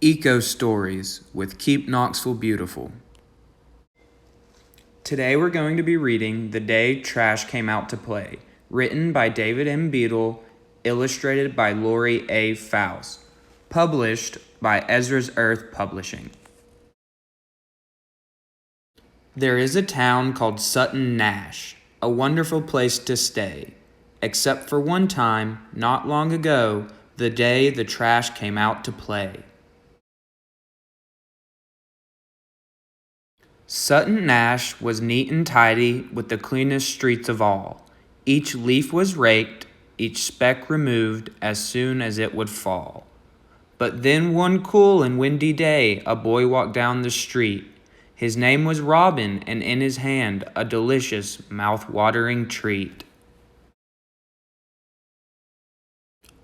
Eco Stories with Keep Knoxville Beautiful. Today we're going to be reading The Day Trash Came Out to Play, written by David M. Beadle, illustrated by Lori A. Faust, published by Ezra's Earth Publishing. There is a town called Sutton Nash, a wonderful place to stay, except for one time, not long ago, the day the trash came out to play. Sutton Nash was neat and tidy with the cleanest streets of all. Each leaf was raked, each speck removed as soon as it would fall. But then one cool and windy day a boy walked down the street. His name was Robin, and in his hand a delicious, mouth-watering treat.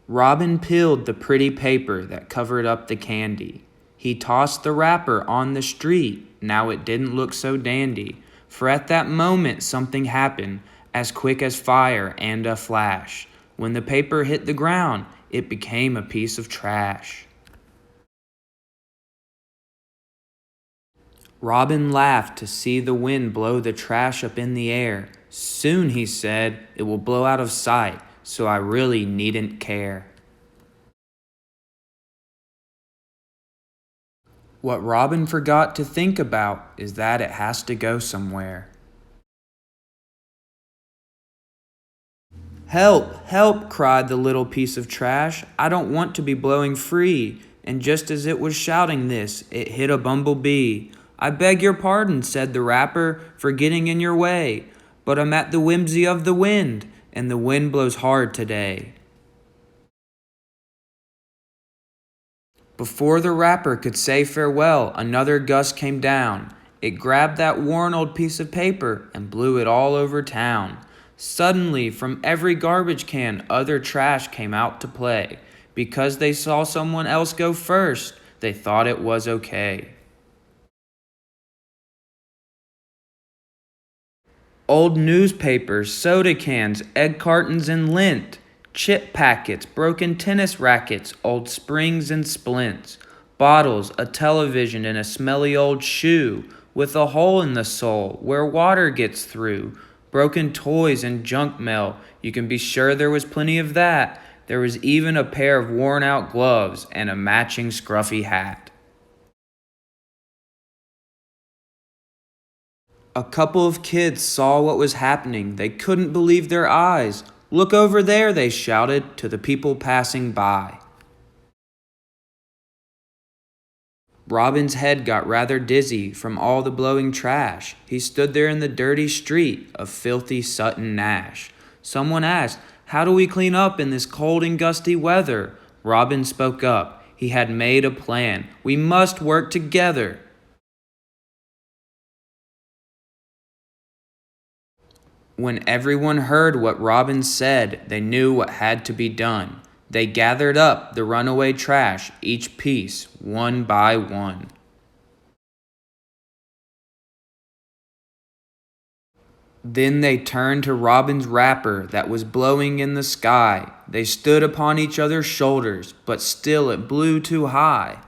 Robin peeled the pretty paper that covered up the candy. He tossed the wrapper on the street. Now it didn't look so dandy, for at that moment something happened, as quick as fire and a flash. When the paper hit the ground, it became a piece of trash. Robin laughed to see the wind blow the trash up in the air. Soon, he said, it will blow out of sight, so I really needn't care. What Robin forgot to think about is that it has to go somewhere. "Help! Help!" cried the little piece of trash. "I don't want to be blowing free." And just as it was shouting this, it hit a bumblebee. "I beg your pardon," said the wrapper, "for getting in your way, but I'm at the whimsy of the wind, and the wind blows hard today." Before the wrapper could say farewell, another gust came down. It grabbed that worn old piece of paper and blew it all over town. Suddenly, from every garbage can, other trash came out to play. Because they saw someone else go first, they thought it was okay. Old newspapers, soda cans, egg cartons, and lint. Chip packets, broken tennis rackets, old springs and splints, bottles, a television, and a smelly old shoe with a hole in the sole where water gets through, broken toys and junk mail, you can be sure there was plenty of that. There was even a pair of worn-out gloves and a matching scruffy hat. A couple of kids saw what was happening. They couldn't believe their eyes. "Look over there," they shouted to the people passing by. Robin's head got rather dizzy from all the blowing trash. He stood there in the dirty street of filthy Sutton Nash. Someone asked, "How do we clean up in this cold and gusty weather?" Robin spoke up. He had made a plan. "We must work together." When everyone heard what Robin said, they knew what had to be done. They gathered up the runaway trash, each piece, one by one. Then they turned to Robin's wrapper that was blowing in the sky. They stood upon each other's shoulders, but still it blew too high.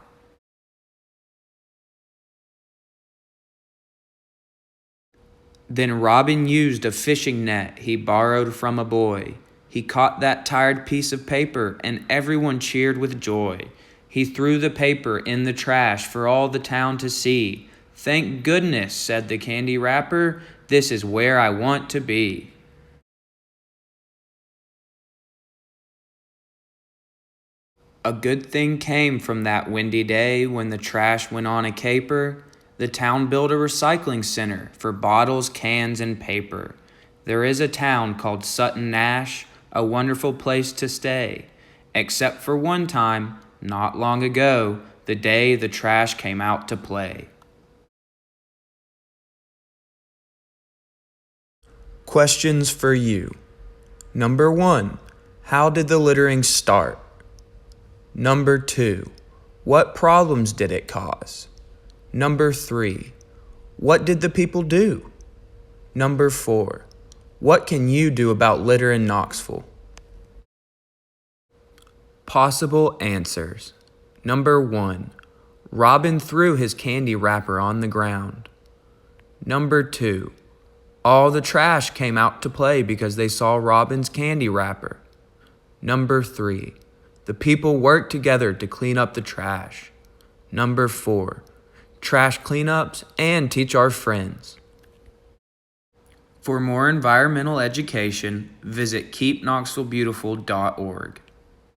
Then Robin used a fishing net he borrowed from a boy. He caught that tired piece of paper, and everyone cheered with joy. He threw the paper in the trash for all the town to see. "Thank goodness," said the candy wrapper, "this is where I want to be." A good thing came from that windy day when the trash went on a caper. The town built a recycling center for bottles, cans, and paper. There is a town called Sutton Nash, a wonderful place to stay, except for one time, not long ago, the day the trash came out to play. Questions for you. Number 1. How did the littering start? Number 2. What problems did it cause? Number 3. What did the people do? Number 4. What can you do about litter in Knoxville? Possible answers. Number 1. Robin threw his candy wrapper on the ground. Number 2. All the trash came out to play because they saw Robin's candy wrapper. Number 3. The people worked together to clean up the trash. Number 4. Trash cleanups and teach our friends. For more environmental education, visit keepknoxvillebeautiful.org.